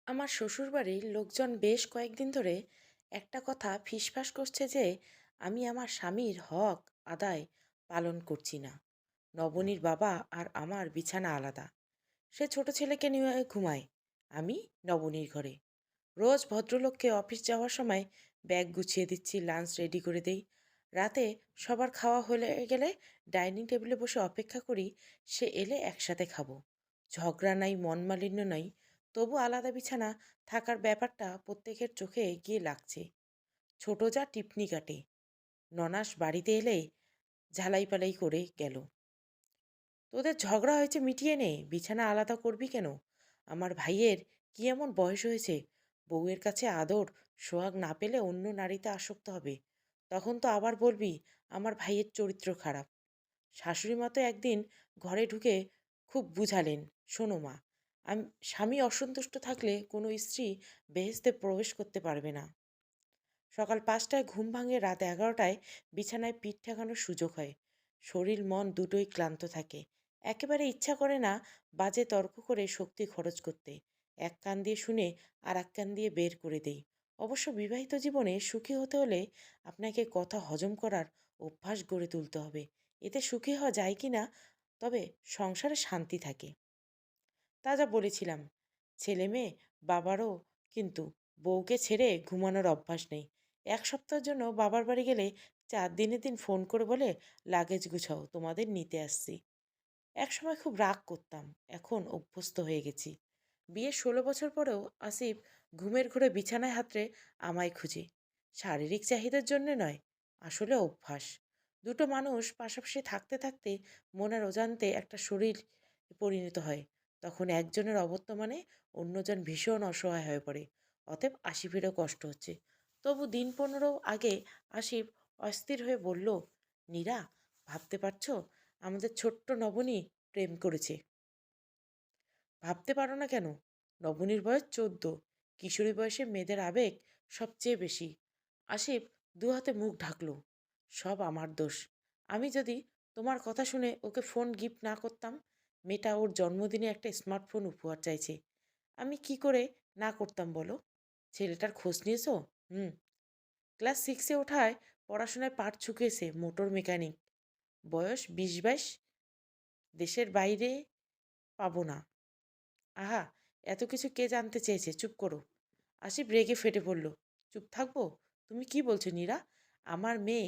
আমার শ্বশুরবাড়ির লোকজন বেশ কয়েকদিন ধরে একটা কথা ফিসফাস করছে যে আমি আমার স্বামীর হক আদায় পালন করছি না। নবনীর বাবা আর আমার বিছানা আলাদা। সে ছোট ছেলেকে নিয়ে ঘুমায়, আমি নবনীর ঘরে। রোজ ভদ্রলোককে অফিস যাওয়ার সময় ব্যাগ গুছিয়ে দিচ্ছি, লাঞ্চ রেডি করে দেই। রাতে সবার খাওয়া হয়ে গেলে ডাইনিং টেবিলে বসে অপেক্ষা করি সে এলে একসাথে খাবো। ঝগড়া নাই, মনমালিন্য নাই, তবু আলাদা বিছানা থাকার ব্যাপারটা প্রত্যেকের চোখে গিয়ে লাগছে। ছোট যা টিপনি কাটে, ননাস বাড়িতে এলে ঝালাই পালাই করে গেল, তোদের ঝগড়া হয়েছে মিটিয়ে নে, বিছানা আলাদা করবি কেন? আমার ভাইয়ের কি এমন বয়স হয়েছে, বউয়ের কাছে আদর সোহাগ না পেলে অন্য নারীতে আসক্ত হবে? তখন তো আবার বলবি আমার ভাইয়ের চরিত্র খারাপ। শাশুড়ি মা তো একদিন ঘরে ঢুকে খুব বুঝালেন, শোনো মা, আমি স্বামী অসন্তুষ্ট থাকলে কোনো স্ত্রী বেহেশতে প্রবেশ করতে পারবে না। সকাল 5টায় ঘুম ভাঙে, রাত 11টায় বিছানায় পিঠ ঠেকানোর সুযোগ হয়। শরীর মন দুটোই ক্লান্ত থাকে। একেবারে ইচ্ছা করে না বাজে তর্ক করে শক্তি খরচ করতে। এক কান দিয়ে শুনে আর এক কান দিয়ে বের করে দেই। অবশ্য বিবাহিত জীবনে সুখী হতে হলে আপনাকে কথা হজম করার অভ্যাস গড়ে তুলতে হবে। এতে সুখী হওয়া যায় কি না, তবে সংসারে শান্তি থাকে। তা যা বলেছিলাম, ছেলে মেয়ে বাবারও কিন্তু বউকে ছেড়ে ঘুমানোর অভ্যাস নেই। এক সপ্তাহের জন্য বাবার বাড়ি গেলে 4 দিনের দিন ফোন করে বলে লাগেজ গুছাও, তোমাদের নিতে আসছি। একসময় খুব রাগ করতাম, এখন অভ্যস্ত হয়ে গেছি। বিয়ের 16 বছর পরেও আসিফ ঘুমের ঘোরে বিছানায় হাতড়ে আমায় খুঁজে। শারীরিক চাহিদার জন্য নয়, আসলে অভ্যাস। দুটো মানুষ পাশাপাশি থাকতে থাকতে মনের অজান্তে একটা শরীর পরিণত হয়। তখন একজনের অবর্তমানে অন্যজন ভীষণ অসহায় হয়ে পড়ে। অতএব আসিফেরও কষ্ট হচ্ছে। তবু দিন 15 আগে আসিফ অস্থির হয়ে বলল, নীরা, ভাবতে পারছো আমাদের ছোট্ট নবনী প্রেম করেছে? ভাবতে পারো না কেন? নবনীর বয়স 14। কিশোরী বয়সে মেয়েদের আবেগ সবচেয়ে বেশি। আসিফ দু হাতে মুখ ঢাকলো। সব আমার দোষ। আমি যদি তোমার কথা শুনে ওকে ফোন গিফট না করতাম। মেয়েটা ওর জন্মদিনে একটা স্মার্টফোন উপহার চাইছে, আমি কি করে না করতাম বলো? ছেলেটার খোঁজ নিয়েছো? হুম। ক্লাস 6-এ ওঠায় পড়াশোনায় পাঠ চুকিয়েছে, মোটর মেকানিক। বয়স 20-22। দেশের বাইরে পাবো না। আহা, এত কিছু কে জানতে চেয়েছে, চুপ করো। আসিফ রেগে ফেটে পড়ল। চুপ থাকবো? তুমি কি বলছো নীরা? আমার মেয়ে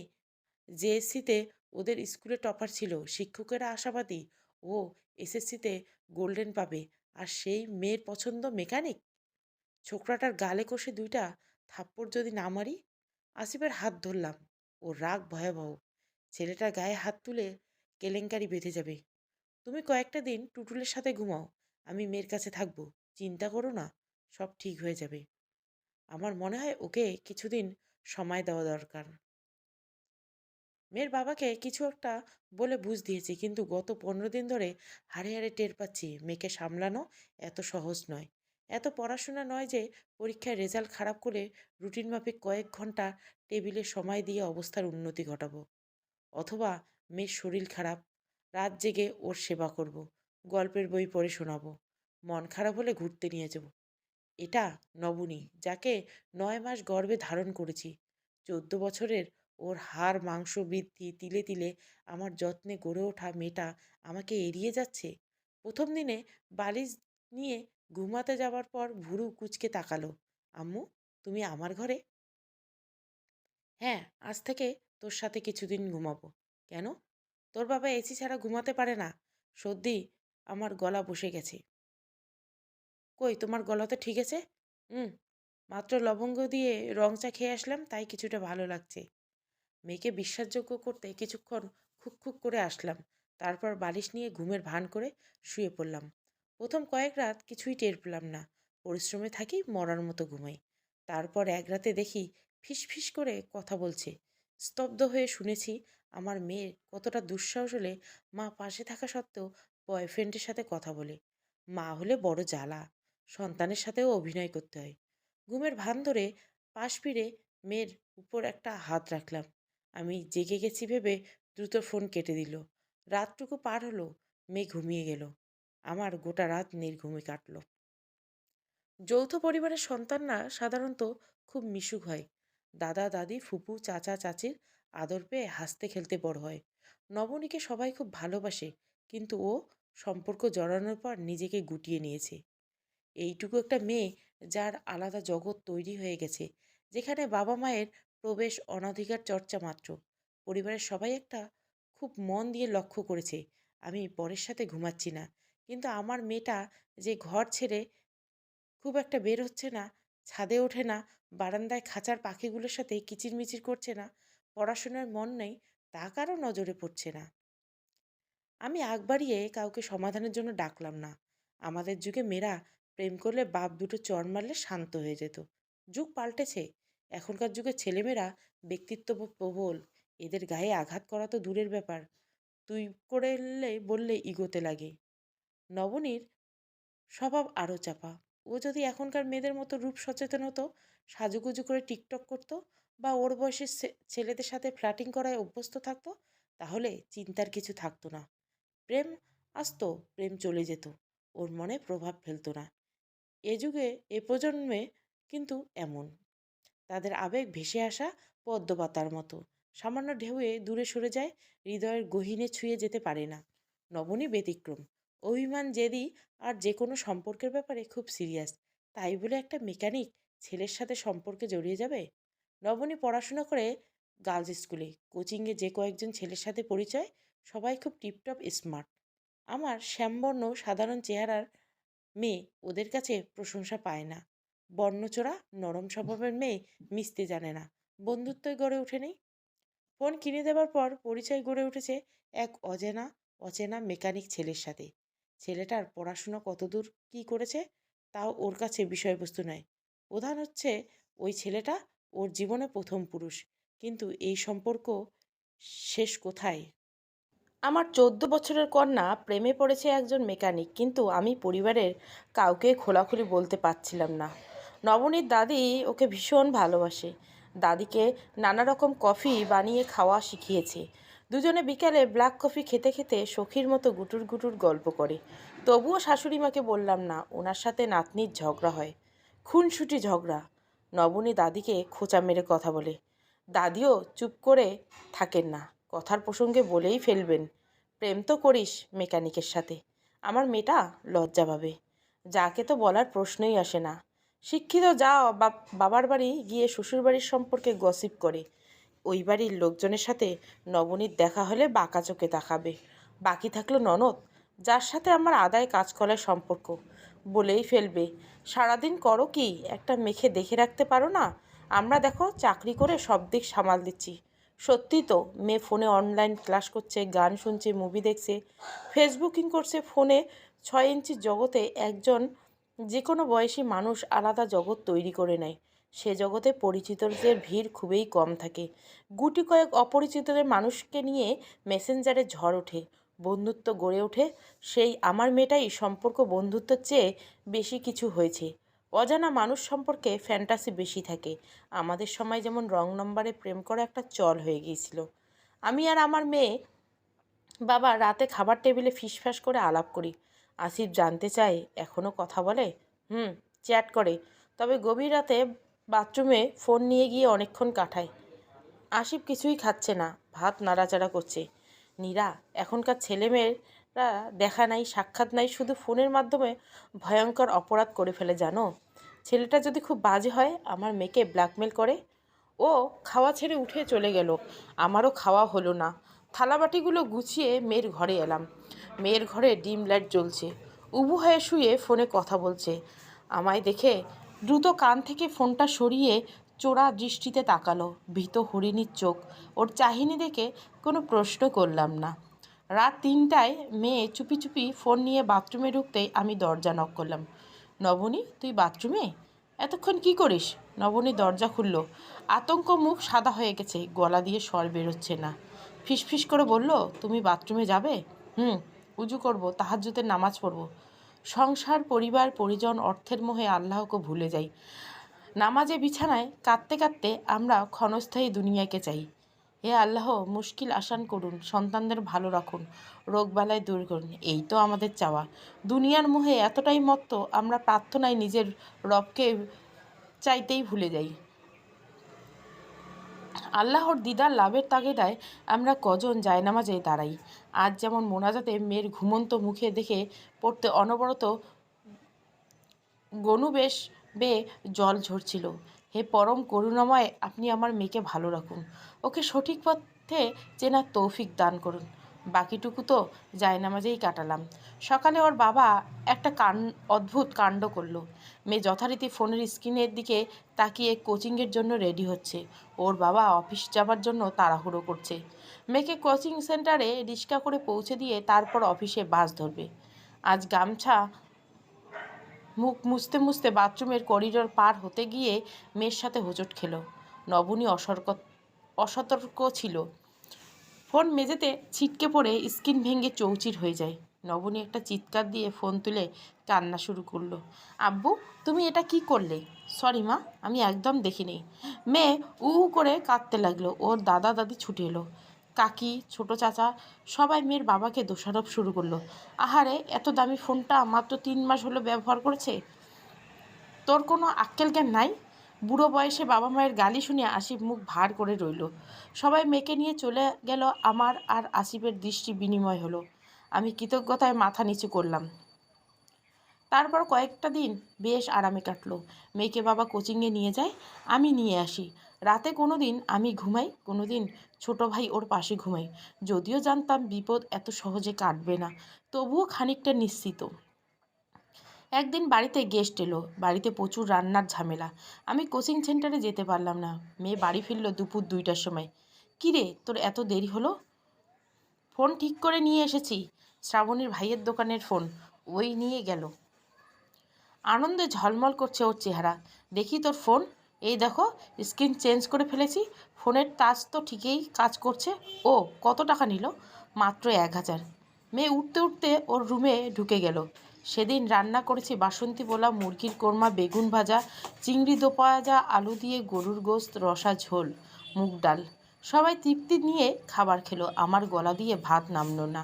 জেএসসিতে ওদের স্কুলে টপার ছিল, শিক্ষকেরা আশাবাদী ও এসএসসিতে গোল্ডেন পাবে, আর সেই মেয়ের পছন্দ মেকানিক? ছোকরাটার গালে কষে 2টা থাপ্পড় যদি না মারি। আসিফের হাত ধরলাম। ওর রাগ ভয়াবহ। ছেলেটার গায়ে হাত তুলে কেলেঙ্কারি বেঁধে যাবে। তুমি কয়েকটা দিন টুটুলের সাথে ঘুমাও, আমি মেয়ের কাছে থাকবো। চিন্তা করো না, সব ঠিক হয়ে যাবে। আমার মনে হয় ওকে কিছুদিন সময় দেওয়া দরকার। মেয়ের বাবাকে কিছু একটা বলে বুঝ দিয়েছি, কিন্তু গত 15 দিন ধরে হাড়ে হাড়ে টের পাচ্ছি মেয়েকে সামলানো এত সহজ নয়। এত পড়াশোনা নয় যে পরীক্ষায় রেজাল্ট খারাপ করে রুটিন মাফিক কয়েক ঘন্টা টেবিলে সময় দিয়ে অবস্থার উন্নতি ঘটাবো, অথবা মেয়ের শরীর খারাপ, রাত জেগে ওর সেবা করব, গল্পের বই পড়ে শোনাবো, মন খারাপ হলে ঘুরতে নিয়ে যাব। এটা নবনী, যাকে 9 মাস গর্ভে ধারণ করেছি। 14 বছরের ওর হাড় মাংস বৃদ্ধি তিলে তিলে আমার যত্নে গড়ে ওঠা মেয়েটা আমাকে এড়িয়ে যাচ্ছে। প্রথম দিনে বালিশ নিয়ে ঘুমাতে যাবার পর ভুরু কুঁচকে তাকালো। আম্মু, তুমি আমার ঘরে? হ্যাঁ, আজ থেকে তোর সাথে কিছুদিন ঘুমাবো। কেন? তোর বাবা এসি ছাড়া ঘুমাতে পারে না। সর্দি, আমার গলা বসে গেছে। কই তোমার গলা তো ঠিক আছে। হুম, মাত্র লবঙ্গ দিয়ে রং চা খেয়ে আসলাম, তাই কিছুটা ভালো লাগছে। মেয়েকে বিশ্বাসযোগ্য করতে কিছুক্ষণ খুক খুক করে আসলাম। তারপর বালিশ নিয়ে ঘুমের ভান করে শুয়ে পড়লাম। প্রথম কয়েক রাত কিছুই টের পেলাম না। পরিশ্রমে থাকি, মরার মতো ঘুমাই। তারপর এক রাতে দেখি ফিস ফিস করে কথা বলছে। স্তব্ধ হয়ে শুনেছি আমার মেয়ের কতটা দুঃসাহস হলে মা পাশে থাকা সত্ত্বেও বয়ফ্রেন্ডের সাথে কথা বলে। মা হলে বড় জ্বালা, সন্তানের সাথেও অভিনয় করতে হয়। ঘুমের ভান ধরে পাশ ফিরে মেয়ের উপর একটা হাত রাখলাম। আমি জেগে গেছি ভেবে দ্রুত ফোন কেটে দিল। রাতটুকু পার হলো, মেয়ে ঘুমিয়ে গেল। আমার গোটা রাত নির্ঘুমে কাটলো। যৌথ পরিবারের সন্তানরা সাধারণত খুব মিশুক হয়। দাদা দাদি ফুপু চাচা চাচির আদর পেয়ে হাসতে খেলতে বড় হয়। নবনীকে সবাই খুব ভালোবাসে, কিন্তু ও সম্পর্ক জড়ানোর পর নিজেকে গুটিয়ে নিয়েছে। এইটুকু একটা মেয়ে, যার আলাদা জগৎ তৈরি হয়ে গেছে, যেখানে বাবা মায়ের প্রবেশ অনধিকার চর্চা মাত্র। পরিবারের সবাই একটা খুব মন দিয়ে লক্ষ্য করেছে আমি পরের সাথে ঘুমাচ্ছি না, কিন্তু আমার মেয়েটা যে ঘর ছেড়ে খুব একটা বের হচ্ছে না, ছাদে ওঠে না, বারান্দায় খাঁচার পাখিগুলোর সাথে কিচিরমিচির করছে না, পড়াশোনার মন নেই, তা কারো নজরে পড়ছে না। আমি আগ বাড়িয়ে কাউকে সমাধানের জন্য ডাকলাম না। আমাদের যুগে মেয়েরা প্রেম করলে বাপ দুটো চড় মারলে শান্ত হয়ে যেত। যুগ পাল্টেছে। এখনকার যুগের ছেলেমেয়েরা ব্যক্তিত্ব প্রবল। এদের গায়ে আঘাত করা তো দূরের ব্যাপার, তুই করে বললে ইগোতে লাগে। নবনীর স্বভাব আরও চাপা। ও যদি এখনকার মেয়েদের মতো রূপ সচেতন হতো, সাজুগুজু করে টিকটক করতো, বা ওর বয়সের ছেলেদের সাথে ফ্ল্যাটিং করায় অভ্যস্ত থাকতো, তাহলে চিন্তার কিছু থাকতো না। প্রেম আসতো, প্রেম চলে যেত, ওর মনে প্রভাব ফেলতো না। এ যুগে, এ প্রজন্মে কিন্তু এমন। তাদের আবেগ ভেসে আসা পদ্মপাতার মতো, সামান্য ঢেউয়ে দূরে সরে যায়, হৃদয়ের গহীনে ছুঁয়ে যেতে পারে না। নবনী ব্যতিক্রম। অভিমান, জেদি, আর যে কোনো সম্পর্কের ব্যাপারে খুব সিরিয়াস। তাই বলে একটা মেকানিক ছেলের সাথে সম্পর্কে জড়িয়ে যাবে? নবনী পড়াশোনা করে গার্লস স্কুলে, কোচিংয়ে যে কয়েকজন ছেলের সাথে পরিচয়, সবাই খুব টিপটপ স্মার্ট। আমার শ্যামবর্ণ সাধারণ চেহারার মেয়ে ওদের কাছে প্রশংসা পায় না। বর্ণচোরা নরম স্বভাবের মেয়ে মিশতে জানে না, বন্ধুত্বই গড়ে ওঠেনি। ফোন কিনে দেওয়ার পর পরিচয় গড়ে উঠেছে এক অচেনা মেকানিক ছেলের সাথে। ছেলেটার পড়াশুনো কতদূর কী করেছে তাও ওর কাছে বিষয়বস্তু নয়। প্রধান হচ্ছে ওই ছেলেটা ওর জীবনে প্রথম পুরুষ। কিন্তু এই সম্পর্ক শেষ কোথায়? আমার 14 বছরের কন্যা প্রেমে পড়েছে একজন মেকানিক, কিন্তু আমি পরিবারের কাউকে খোলাখুলি বলতে পারছিলাম না। নবনীর দাদি ওকে ভীষণ ভালোবাসে। দাদিকে নানা রকম কফি বানিয়ে খাওয়া শিখিয়েছে। দুজনে বিকালে ব্ল্যাক কফি খেতে খেতে সখীর মতো গুটুর গুটুর গল্প করে। তবুও শাশুড়ি মাকে বললাম না, ওনার সাথে নাতনির ঝগড়া হয়, খুনসুটি ঝগড়া। নবনী দাদিকে খোঁচা মেরে কথা বলে। দাদিও চুপ করে থাকেন না, কথার প্রসঙ্গে বলেই ফেলবেন, প্রেম তো করিস মেকানিকের সাথে। আমার মেয়েটা লজ্জা পাবে। যাকে তো বলার প্রশ্নই আসে না। শিক্ষিত যা বাবার বাড়ি গিয়ে শ্বশুরবাড়ির সম্পর্কে গসিপ করে। ওই বাড়ির লোকজনের সাথে নবনীর দেখা হলে বাঁকা চোখে তাকাবে। বাকি থাকলো ননদ, যার সাথে আমার আদায় কাজ করার সম্পর্ক, বলেই ফেলবে, সারাদিন করো কি, একটা মেখে দেখে রাখতে পারো না? আমরা দেখো চাকরি করে সব দিক সামাল দিচ্ছি। সত্যি তো, মেয়ে ফোনে অনলাইন ক্লাস করছে, গান শুনছে, মুভি দেখছে, ফেসবুকিং করছে ফোনে। 6 ইঞ্চির জগতে একজন যে কোনো বয়সী মানুষ আলাদা জগৎ তৈরি করে নেয়। সে জগতে পরিচিতদের ভিড় খুবই কম থাকে। গুটি কয়েক অপরিচিতদের মানুষকে নিয়ে মেসেঞ্জারে ঝড় ওঠে, বন্ধুত্ব গড়ে ওঠে। সেই আমার মেয়েটাই সম্পর্ক বন্ধুত্বের চেয়ে বেশি কিছু হয়েছে। অজানা মানুষ সম্পর্কে ফ্যান্টাসি বেশি থাকে। আমাদের সময় যেমন রং নম্বরে প্রেম করা একটা চল হয়ে গিয়েছিল। আমি আর আমার মেয়ে বাবা রাতে খাবার টেবিলে ফিসফাস করে আলাপ করি। আসিফ জানতে চায় এখনও কথা বলে। চ্যাট করে, তবে গভীর রাতে বাথরুমে ফোন নিয়ে গিয়ে অনেকক্ষণ কাটায়। আসিফ কিছুই খাচ্ছে না, ভাত নাড়াচাড়া করছে। নীরা, এখনকার ছেলেমেয়েরা দেখা নাই, সাক্ষাৎ নাই, শুধু ফোনের মাধ্যমে ভয়ঙ্কর অপরাধ করে ফেলে জানো। ছেলেটা যদি খুব বাজে হয়, আমার মেয়েকে ব্ল্যাকমেল করে। ও খাওয়া ছেড়ে উঠে চলে গেল, আমারও খাওয়া হলো না। থালাবাটিগুলো গুছিয়ে মেয়ের ঘরে এলাম। মেয়ের ঘরে ডিম লাইট জ্বলছে, উবু হয়ে শুয়ে ফোনে কথা বলছে। আমায় দেখে দ্রুত কান থেকে ফোনটা সরিয়ে চোরা দৃষ্টিতে তাকালো, ভীত হরিণীর চোখ। ওর চাহিনি দেখে কোনো প্রশ্ন করলাম না। রাত 3টায় মেয়ে চুপি চুপি ফোন নিয়ে বাথরুমে ঢুকতেই আমি দরজা নক করলাম। নবনী, তুই বাথরুমে? এতক্ষণ কি করিস? নবনী দরজা খুলল। আতঙ্ক মুখ সাদা হয়ে গেছে, গলা দিয়ে স্বর বেরোচ্ছে না। ফিসফিস করে বলল, তুমি বাথরুমে যাবে? উজু করব, তাহাজ্জুদের নামাজ পড়ব। সংসার, পরিবার, পরিজন, অর্থের মোহে আল্লাহকে ভুলে যাই। নামাজে বিছানায় কাঁদতে কাঁদতে আমরা ক্ষণস্থায়ী দুনিয়াকে চাই। হে আল্লাহ, মুশকিল আসান করুন, সন্তানদের ভালো রাখুন, রোগবালাই দূর করুন, এই তো আমাদের চাওয়া। দুনিয়ার মোহে এতটাই মত্ত আমরা প্রার্থনায় নিজের রবকে চাইতেই ভুলে যাই। আল্লাহর দিদার লাভের তাগিদায় আমরা কজন জায়নামাজে দাঁড়াই। আজ যেমন মোনাজাতে মেয়ের ঘুমন্ত মুখে দেখে পড়তে অনবরত গনুবেশ বেয়ে জল ঝরছিল। হে পরম করুণাময়, আপনি আমার মেয়েকে ভালো রাখুন, ওকে সঠিক পথে চেনার তৌফিক দান করুন। বাকিটুকু তো জায়নামাজেই কাটালাম। সকালে ওর বাবা একটা অদ্ভুত কাণ্ড করলো। মেয়ে যথারীতি ফোনের স্ক্রিনের দিকে তাকিয়ে কোচিংয়ের জন্য রেডি হচ্ছে। ওর বাবা অফিস যাবার জন্য তাড়াহুড়ো করছে। মেয়েকে কোচিং সেন্টারে রিক্সা করে পৌঁছে দিয়ে তারপর অফিসে বাস ধরবে। আজ গামছা মুখ মুছতে মুছতে বাথরুমের করিডোর পার হতে গিয়ে মেয়ের সাথে হোঁচট খেল। নবনী অসতর্ক ছিল। ফোন মেঝেতে ছিটকে পড়ে স্ক্রিন ভেঙে চৌচির হয়ে যায়। নবনী একটা চিৎকার দিয়ে ফোন তুলে কান্না শুরু করলো। আব্বু, তুমি এটা কি করলে? সরি মা, আমি একদম দেখিনি। মেয়ে করে কাঁদতে লাগলো। ওর দাদা দাদি ছুটে এলো। কাকি, ছোট চাচা সবাই মেয়ের বাবাকে দোষারোপ শুরু করলো। আহারে, এত দামি ফোনটা মাত্র 3 মাস হলো ব্যবহার করেছে, তোর কোনো আক্কেল জ্ঞান নাই? বুড়ো বয়সে বাবা মায়ের গালি শুনে আসিফ মুখ ভার করে রইল। সবাই মেয়েকে নিয়ে চলে গেল। আমার আর আসিফের দৃষ্টি বিনিময় হলো। আমি কৃতজ্ঞতায় মাথা নিচু করলাম। তারপর কয়েকটা দিন বেশ আরামে কাটলো। মেয়েকে বাবা কোচিংয়ে নিয়ে যায়, আমি নিয়ে আসি। রাতে কোনো দিন আমি ঘুমাই, কোনো দিন ছোট ভাই ওর পাশে ঘুমাই। যদিও জানতাম বিপদ এত সহজে কাটবে না, তবুও খানিকটা নিশ্চিত। একদিন বাড়িতে গেস্ট এলো। বাড়িতে প্রচুর রান্নার ঝামেলা। আমি কোচিং সেন্টারে যেতে পারলাম না। মেয়ে বাড়ি ফিরল দুপুর 2টার সময়। কী রে, তোর এত দেরি হলো? ফোন ঠিক করে নিয়ে এসেছি, শ্রাবণীর ভাইয়ের দোকানের ফোন, ওই নিয়ে গেল। আনন্দে ঝলমল করছে ওর চেহারা। দেখি তোর ফোন। এই দেখো, স্ক্রিন চেঞ্জ করে ফেলেছি। ফোনের টাচ তো ঠিকই কাজ করছে। ও, কত টাকা নিল? মাত্র 1000। মেয়ে উঠতে উঠতে ওর রুমে ঢুকে গেল। সেদিন রান্না করেছি বাসন্তী পোলাও, মুরগির কোরমা, বেগুন ভাজা, চিংড়ি দো ভাজা, আলু দিয়ে গরুর গোশত, রসা ঝোল, মুগ ডাল। সবাই তৃপ্তি নিয়ে খাবার খেলো। আমার গলা দিয়ে ভাত নামলো না।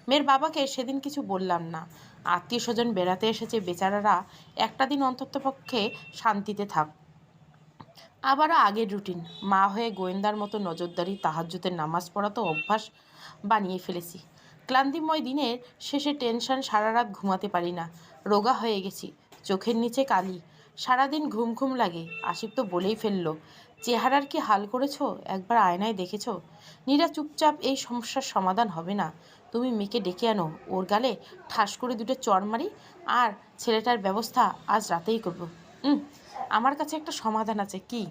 মেয়ের বাবাকে সেদিন কিছু বললাম না। আত্মীয় স্বজন বেড়াতে এসেছে, বেচারারা একটা দিন অন্ততপক্ষে শান্তিতে থাক। আবারও আগের রুটিন। মা হয়ে গোয়েন্দার মতো নজরদারি, তাহাজ্জুদের নামাজ পড়া তো অভ্যাস বানিয়ে ফেলেছি। ক্লান্তিময় দিনের শেষে টেনশন, সারা রাত ঘুমাতে পারি না, রোগা হয়ে গেছি, চোখের নিচে কালি, সারাদিন ঘুম ঘুম লাগে। আসিফ তো বলেই ফেললো, চেহারার কি হাল করেছো, একবার আয়নায় দেখেছো? নীরা চুপচাপ, এই সমস্যার সমাধান হবে না। তুমি মেয়েকে ডেকে আনো, ওর গালে ঠাস করে 2টো চড় মারি, আর ছেলেটার ব্যবস্থা আজ রাতেই করবো। আমার কাছে একটা সমাধান আছে। কি?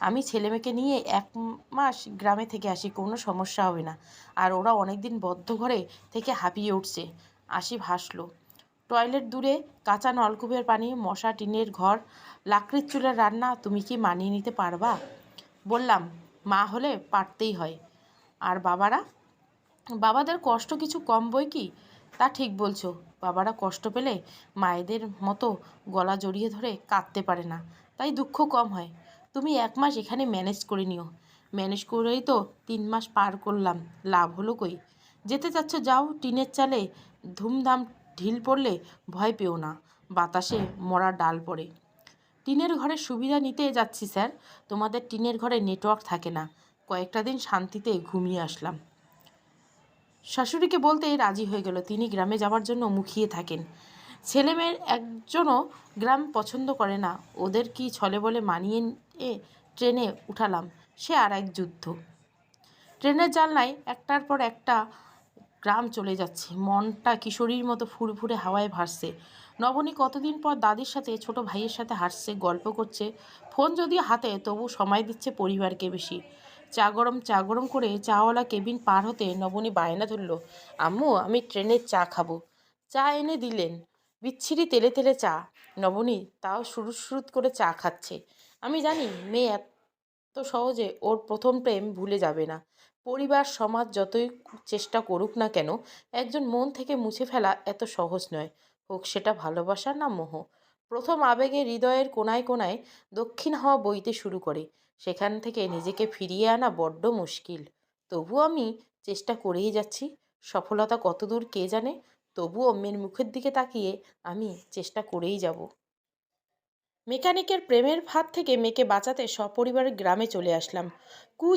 আমি ছেলেমেয়েকে নিয়ে 1 মাস গ্রামে থেকে আসি, কোনো সমস্যা হবে না। আর ওরা অনেকদিন বদ্ধ ঘরে থেকে হাঁপিয়ে উঠছে। আসিফ হাসলো। টয়লেট দূরে, কাঁচা নলকূপের পানি, মশা, টিনের ঘর, লাকড়ির চুলার রান্না, তুমি কি মানিয়ে নিতে পারবা? বললাম, মা হলে পারতেই হয়। আর বাবাদের কষ্ট কিছু কম বই কি? তা ঠিক বলছো। বাবারা কষ্ট পেলে মায়েদের মতো গলা জড়িয়ে ধরে কাঁদতে পারে না, তাই দুঃখ কম হয়। তুমি 1 মাস এখানে ম্যানেজ করে নিও। ম্যানেজ করেই তো 3 মাস পার করলাম, লাভ হলো কই? যেতে চাচ্ছ যাও। টিনের চালে ধুমধাম ঢিল পড়লে ভয় পেও না, বাতাসে মরা ডাল পড়ে। টিনের ঘরের সুবিধা নিতে যাচ্ছি স্যার। তোমাদের টিনের ঘরে নেটওয়ার্ক থাকে না। কয়েকটা দিন শান্তিতে ঘুমিয়ে আসলাম। শাশুড়িকে বলতেই রাজি হয়ে গেল। তিনি গ্রামে যাওয়ার জন্য মুখিয়ে থাকেন। ছেলেমেয়ের একজনও গ্রাম পছন্দ করে না। ওদের কি ছলে বলে মানিয়ে ট্রেনে উঠালাম, সে আর এক যুদ্ধ। ট্রেনের জানলায় একটার পর একটা গ্রাম চলে যাচ্ছে। মনটা কিশোরীর মতো ফুরফুরে হাওয়ায় ভাসছে। নবনী কতদিন পর দাদির সাথে, ছোট ভাইয়ের সাথে হাসছে, গল্প করছে। ফোন যদিও হাতে, তবু সময় দিচ্ছে পরিবারকে বেশি। চা গরম করে চাওয়ালা কেবিন পার হতে নবনী বায়না ধরল, আম্মু, আমি ট্রেনের চা খাবো। চা এনে দিলেন, বিচ্ছিরি তেলে তেলে চা। নবনী তাও সুরুত সুরুত করে চা খাচ্ছে। আমি জানি মেয়ে এত সহজে ওর প্রথম প্রেম ভুলে যাবে না। পরিবার সমাজ যতই চেষ্টা করুক না কেন, একজন মন থেকে মুছে ফেলা এত সহজ নয়, হোক সেটা ভালোবাসা না মোহ। প্রথম আবেগে হৃদয়ের কোনায় কোনায় দক্ষিণ হাওয়া বইতে শুরু করে, সেখান থেকে নিজেকে ফিরিয়ে আনা বড্ড মুশকিল। তবুও আমি চেষ্টা করেই যাচ্ছি। সফলতা কতদূর কে জানে, তবুও মেয়ের মুখের দিকে তাকিয়ে আমি চেষ্টা করেই যাব। মেকানিকের প্রেমের ফাঁদ থেকে মেয়েকে বাঁচাতে সপরিবারে গ্রামে চলে আসলাম।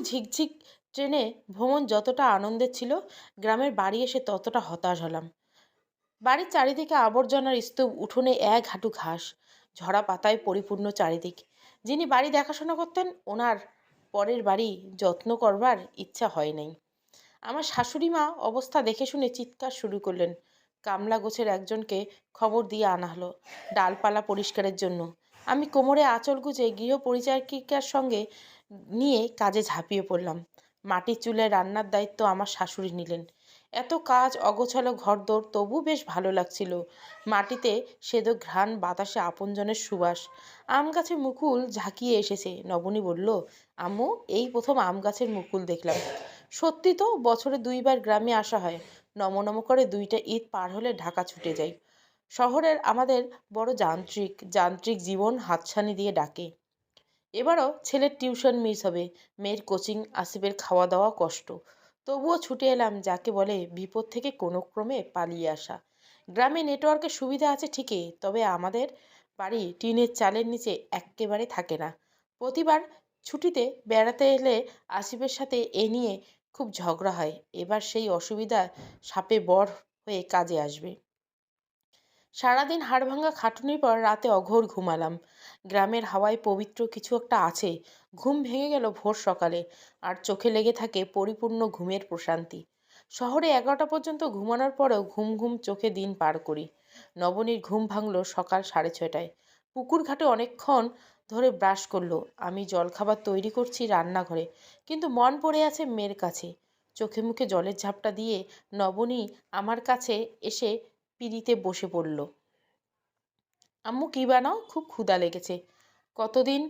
ঝিকঝিক ট্রেনে ভ্রমণ যতটা আনন্দের ছিল, গ্রামের বাড়ি এসে ততটা হতাশ হলাম। বাড়ির চারিদিকে আবর্জনার স্তূপ, উঠোনে এক হাঁটু ঘাস, ঝরা পাতায় পরিপূর্ণ চারিদিক। যিনি বাড়ি দেখাশোনা করতেন, ওনার পরের বাড়ি যত্ন করবার ইচ্ছা হয় নাই। আমার শাশুড়ি মা অবস্থা দেখে শুনে চিৎকার শুরু করলেন। কামলা গোছের একজনকে খবর দিয়ে আনা হলো ডালপালা পরিষ্কারের জন্য। আমি কোমরে আঁচল গুজে গৃহ পরিচারিকার সঙ্গে নিয়ে কাজে ঝাঁপিয়ে পড়লাম। মাটির চুলায় রান্নার দায়িত্ব আমার শাশুড়ি নিলেন। এত কাজ, অগোছালো ঘরদোর, তবু বেশ ভালো লাগছিল। মাটিতে সেদো ঘ্রাণ, বাতাসে আপনজনের সুবাস। আম গাছে মুকুল ঝাঁকিয়ে এসেছে। নবনী বলল, আম্মু, এই প্রথম আম গাছের মুকুল দেখলাম। সত্যি তো, বছরে 2বার গ্রামে আসা হয়। নমনম করে 2টা ঈদ পার হলে ঢাকা ছুটে যাই। শহরের আমাদের বড় যান্ত্রিক যান্ত্রিক জীবন হাতছানি দিয়ে ডাকে। এবারও ছেলের টিউশন মিস হবে, মেয়ের কোচিং, আসিফের খাওয়া দাওয়া কষ্ট। তবুও ছুটে এলাম, যাকে বলে বিপদ থেকে কোনো ক্রমে পালিয়ে আসা। গ্রামে নেটওয়ার্কের সুবিধা আছে ঠিকই, তবে আমাদের বাড়ি টিনের চালের নিচে এক্কেবারে থাকে না। প্রতিবার ছুটিতে বেড়াতে এলে আসিফের সাথে এ নিয়ে খুব ঝগড়া হয়। এবার সেই অসুবিধা সাপে বর হয়ে কাজে আসবে। সারাদিন হাড়ভাঙা খাটুনির পর রাতে অঘোর ঘুমালাম। গ্রামের হাওয়ায় পবিত্র কিছু একটা আছে। ঘুম ভেঙে গেল ভোর সকালে, আর চোখে লেগে থাকে পরিপূর্ণ ঘুমের প্রশান্তি। শহরে 11টা পর্যন্ত ঘুমানোর পরেও ঘুম ঘুম চোখে দিন পার করি। নবনীর ঘুম ভাঙল সকাল 6:30টায়। পুকুর ঘাটে অনেকক্ষণ ধরে ব্রাশ করলো। আমি জলখাবার তৈরি করছি রান্নাঘরে, কিন্তু মন পড়ে আছে মেয়ের কাছে। চোখে মুখে জলের ঝাপটা দিয়ে নবনী আমার কাছে এসে পিঁড়িতে বসে পড়ল। আম্মু, কী বানাও? খুব ক্ষুধা লেগেছে। কতদিন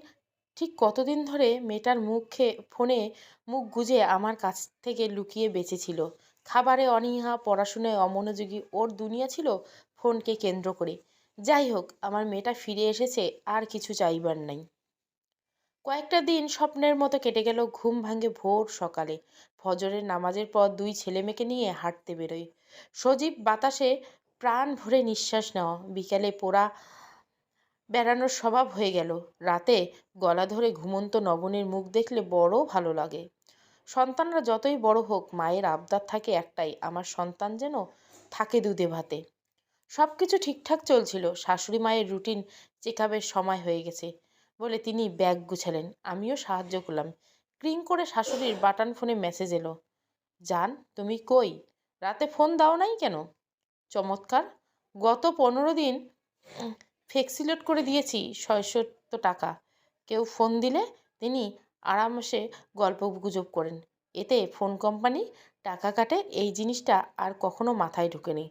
কতদিন ধরে মেয়েটার ফোনে মুখ গুজে আমার কাছ থেকে লুকিয়ে বেঁচেছিল। খাবারে অনীহা, পড়াশোনায় অমনোযোগী, ওর দুনিয়া ছিল ফোনকে কেন্দ্র করে। যাই হোক, আমার মেয়েটা ফিরে এসেছে, আর কিছু চাইবার নাই। কয়েকটা দিন স্বপ্নের মতো কেটে গেল। ঘুম ভাঙে ভোর সকালে। ফজরের নামাজের পর 2 ছেলেমেয়েকে নিয়ে হাঁটতে বেরোই। সজীব বাতাসে প্রাণ ভরে নিঃশ্বাস নেওয়া। বিকেলে পোড়া বেড়ানোর স্বভাব হয়ে গেল। রাতে গলা ধরে ঘুমন্ত নবনীর মুখ দেখলে বড় ভালো লাগে। সন্তানরা যতই বড় হোক, মায়ের আবদার থাকে একটাই, আমার সন্তান যেন থাকে দুধে ভাতে। সব কিছু ঠিকঠাক চলছিল। শাশুড়ি মায়ের রুটিন চেকআপের সময় হয়ে গেছে বলে তিনি ব্যাগ গুছালেন। আমিও সাহায্য করলাম। ক্রিং করে শাশুড়ির বাটন ফোনে মেসেজ এলো, জান, তুমি কই? রাতে ফোন দাও নাই কেন? চমৎকার, গত 15 দিন ফ্লেক্সিলোড করে দিয়েছি 600 টাকা। কেউ ফোন দিলে তিনি আরামসে গল্প গুজব করেন। এতে ফোন কোম্পানি টাকা কাটে, এই জিনিসটা আর কখনো মাথায় ঢোকেনি।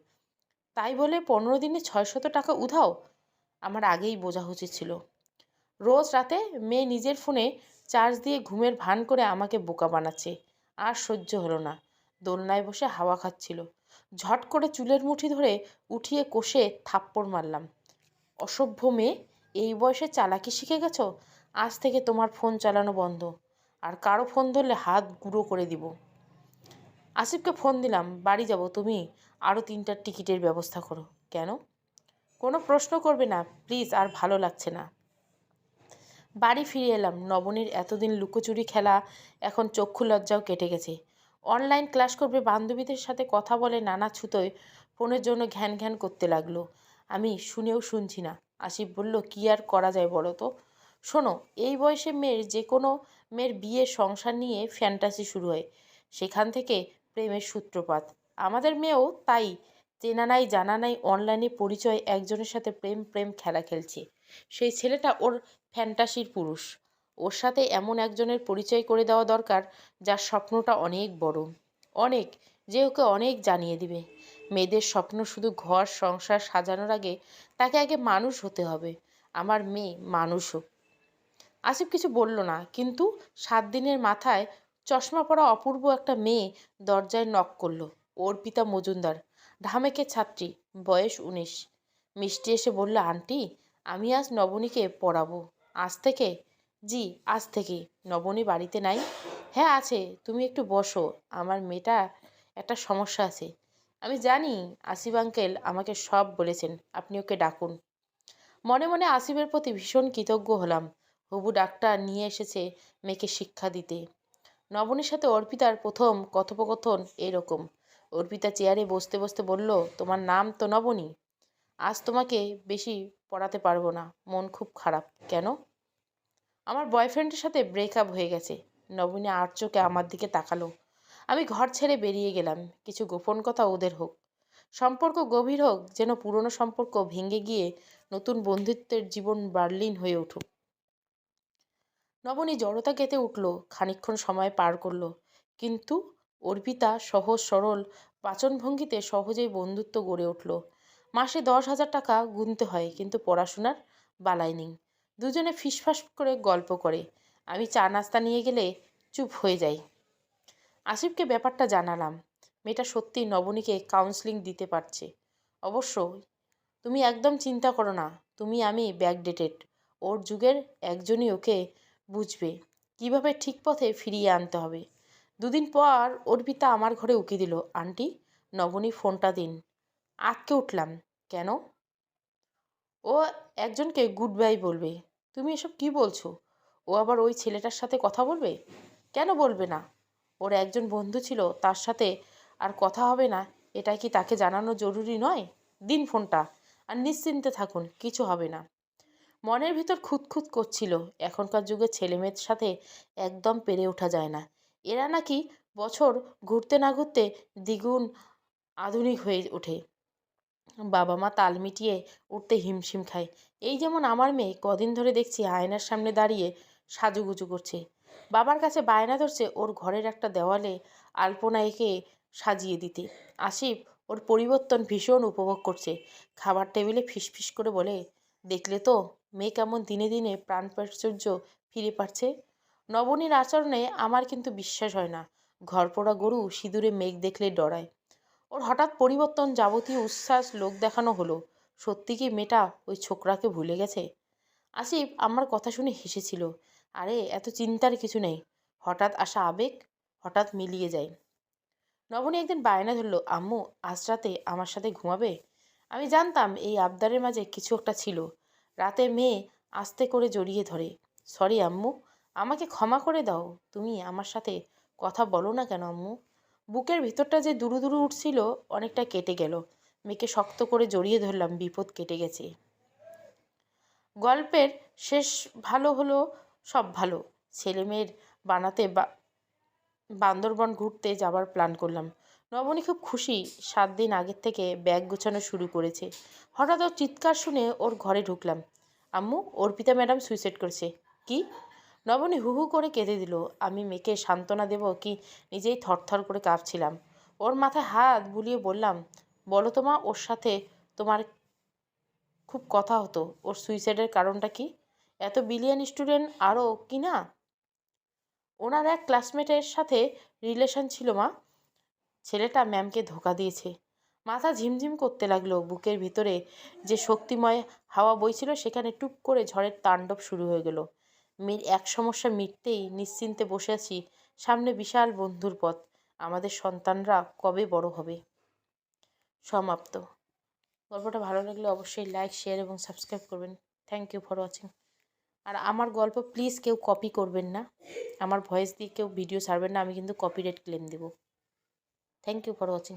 তাই বলে 15 দিনে 600 টাকা উধাও? আমার আগেই বোঝা উচিত ছিল। রোজ রাতে মেয়ে নিজের ফোনে চার্জ দিয়ে ঘুমের ভান করে আমাকে বোকা বানাচ্ছে। আর সহ্য হলো না। দোলনায় বসে হাওয়া খাচ্ছিল। ঝট করে চুলের মুঠি ধরে উঠিয়ে কষে থাপ্পড় মারলাম। অসভ্য মেয়ে, এই বয়সে চালাকি শিখে গেছো? আজ থেকে তোমার ফোন চালানো বন্ধ। আর কারো ফোন ধরলে হাত গুঁড়ো করে দিব। আসিফকে ফোন দিলাম, বাড়ি যাব, তুমি আরও 3টার টিকিটের ব্যবস্থা করো। কেন? কোনো প্রশ্ন করবে না প্লিজ, আর ভালো লাগছে না। বাড়ি ফিরে এলাম। নবনীর এতদিন লুকোচুরি খেলা এখন চক্ষু লজ্জাও কেটে গেছে। অনলাইন ক্লাস করবে, বান্ধবীদের সাথে কথা বলে, নানা ছুতোয় ফোনের জন্য ঘ্যান ঘ্যান করতে লাগলো। আমি শুনেও শুনছি না। আসিফ বলল, কী আর করা যায় বলো তো? শোনো, এই বয়সে যে কোনো মেয়ের বিয়ে, সংসার নিয়ে ফ্যান্টাসি শুরু হয়। সেখান থেকে প্রেমের সূত্রপাত। আমাদের মেয়েও তাই। চেনা নাই জানা নাই অনলাইনে পরিচয় একজনের সাথে প্রেম প্রেম খেলা খেলছে। সেই ছেলেটা ওর ফ্যান্টাসির পুরুষ। ওর সাথে এমন একজনের পরিচয় করে দেওয়া দরকার, যার স্বপ্নটা অনেক বড়, অনেক, যে ওকে অনেক জানিয়ে দিবে। মেয়েদের স্বপ্ন শুধু ঘর সংসার সাজানোর আগে তাকে আগে মানুষ হতে হবে। আমার মেয়ে মানুষ হোক। আসিফ কিছু বলল না, কিন্তু 7 দিনের মাথায় চশমা পরা অপূর্ব একটা মেয়ে দরজায় নক করলো। অর্পিতা মজুমদার, ঢামেকের ছাত্রী, বয়স 19। মিষ্টি এসে বলল, আন্টি, আমি আজ নবনীকে পড়াবো। আজ থেকে? জি, আজ থেকে। নবনী বাড়িতে নাই? হ্যাঁ আছে, তুমি একটু বসো। আমার মেয়েটা একটা সমস্যা আছে। আমি জানি, আসিফ আঙ্কেল আমাকে সব বলেছেন, আপনি ওকে ডাকুন। মনে মনে আসিফের প্রতি ভীষণ কৃতজ্ঞ হলাম। হবু ডাক্তার নিয়ে এসেছে মেয়েকে শিক্ষা দিতে। নবনীর সাথে অর্পিতার প্রথম কথোপকথন এরকম। অর্পিতা চেয়ারে বসতে বসতে বলল, তোমার নাম তো নবনী। আজ তোমাকে বেশি পড়াতে পারবো না, মন খুব খারাপ। কেন? আমার বয়ফ্রেন্ডের সাথে ব্রেকআপ হয়ে গেছে। নবনী আর চোখে আমার দিকে তাকালো। আমি ঘর ছেড়ে বেরিয়ে গেলাম। কিছু গোপন কথা ওদের হোক, সম্পর্ক গভীর হোক, যেন পুরনো সম্পর্ক ভেঙে গিয়ে নতুন বন্ধুত্বের জীবন বার্লিন হয়ে উঠুক। নবনী জড়তা কেঁপে উঠল, খানিকক্ষণ সময় পার করলো, কিন্তু অর্পিতা সহজ সরল বাচনভঙ্গিতে সহজেই বন্ধুত্ব গড়ে উঠল। মাসে 10,000 টাকা গুনতে হয়, কিন্তু পড়াশোনার বালাই নেই। দুজনে ফিসফাস করে গল্প করে। আমি চা নাস্তা নিয়ে গেলে চুপ হয়ে যাই। আসিফকে ব্যাপারটা জানালাম। মেয়েটা সত্যি নবনীকে কাউন্সেলিং দিতে পারছে। অবশ্য তুমি একদম চিন্তা করো না, আমি ব্যাকডেটেড। ওর যুগের একজনই ওকে বুঝবে, কিভাবে ঠিক পথে ফিরিয়ে আনতে হবে। দুদিন পর অর্পিতা আমার ঘরে উকি দিল, আন্টি, নবনী ফোনটা দিন। আঁতকে উঠলাম। কেন? ও একজনকে গুড বাই বলবে। তুমি এসব কি বলছো? ও আবার ওই ছেলেটার সাথে কথা বলবে? কেন বলবে না? ওর একজন বন্ধু ছিল, তার সাথে আর কথা হবে না, এটা কি তাকে জানানো জরুরি নয়? দিন ফোনটা, আর নিশ্চিন্তে থাকুন, কিছু হবে না। মনের ভিতর খুঁতখুত করছিল, এখনকার যুগে ছেলেমেয়ের সাথে একদম পেরে ওঠা যায় না। এরা নাকি বছর ঘুরতে না ঘুরতে দ্বিগুণ আধুনিক হয়ে ওঠে। বাবা মা তাল মিটিয়ে উঠতে হিমশিম খায়। এই যেমন আমার মেয়ে, কদিন ধরে দেখছি আয়নার সামনে দাঁড়িয়ে সাজুগুজু করছে। বাবার কাছে বায়না ধরছে ওর ঘরের একটা দেওয়ালে আলপনা এঁকে সাজিয়ে দিতে। আসিফ ওর পরিবর্তন ভীষণ উপভোগ করছে। খাবার টেবিলে ফিসফিস করে বলে, দেখলে তো মেয়ে কেমন দিনে দিনে প্রাণ প্রাচুর্য ফিরে পাচ্ছে। নবনীর আচরণে আমার কিন্তু বিশ্বাস হয় না। ঘরপোড়া গরু সিঁদুরে মেঘ দেখলে ডরায়। ওর হঠাৎ পরিবর্তন, যাবতীয় উচ্ছ্বাস লোক দেখানো হলো। সত্যি কি মেয়েটা ওই ছোকরাকে ভুলে গেছে? আসিফ আমার কথা শুনে হেসেছিল। আরে এত চিন্তার কিছু নেই, হঠাৎ আসা আবেগ হঠাৎ মিলিয়ে যায়। নবনী একদিন বায়না ধরলো, আম্মু আজ রাতে আমার সাথে ঘুমাবে। আমি জানতাম এই আবদারের মাঝে কিছু একটা ছিল। রাতে মেয়ে আস্তে করে জড়িয়ে ধরে, সরি আম্মু, আমাকে ক্ষমা করে দাও। তুমি আমার সাথে কথা বলো না কেন আম্মু? বুকের ভিতরটা যে দুরু দুরু উঠছিল, অনেকটা কেটে গেল। মেয়েকে শক্ত করে জড়িয়ে ধরলাম, বিপদ কেটে গেছে। গল্পের শেষ ভালো হলো, সব ভালো। ছেলে মেয়ের বানাতে বান্দরবন ঘুরতে যাবার প্ল্যান করলাম। নবনী খুব খুশি, 7 দিন আগের থেকে ব্যাগ গোছানো শুরু করেছে। হঠাৎ ওর চিৎকার শুনে ওর ঘরে ঢুকলাম। আম্মু, অর্পিতা ম্যাডাম সুইসাইড করেছে। কি? নবনী হু হু করে কেঁদে দিল। আমি মেয়েকে সান্ত্বনা দেব কি নিজেই থরথর করে কাঁপছিলাম। ওর মাথায় হাত বুলিয়ে বললাম, বলো তো মা, ওর সাথে তোমার খুব কথা হতো, ওর সুইসাইডের কারণটা কি? এত বিলিয়ন স্টুডেন্ট আরও কি না? ওনার এক ক্লাসমেটের সাথে রিলেশন ছিল মা। ছেলেটা ম্যামকে ধোকা দিয়েছে। মাথা ঝিমঝিম করতে লাগলো। বুকের ভিতরে যে শক্তিময় হাওয়া বইছিল, সেখানে টুপ করে ঝড়ের তাণ্ডব শুরু হয়ে গেল। মেয়ের এক সমস্যা মিটতেই নিশ্চিন্তে বসে আছি, সামনে বিশাল বন্ধুর পথ। আমাদের সন্তানরা কবে বড় হবে? সমাপ্ত। গল্পটা ভালো লাগলে অবশ্যই লাইক, শেয়ার এবং সাবস্ক্রাইব করবেন। Thank you for watching. আর আমার গল্প প্লিজ কেউ কপি করবেন না। আমার ভয়েস দিয়ে কেউ ভিডিও ছাড়বেন না, আমি কিন্তু কপিরাইট ক্লেম দেবো। Thank you for watching.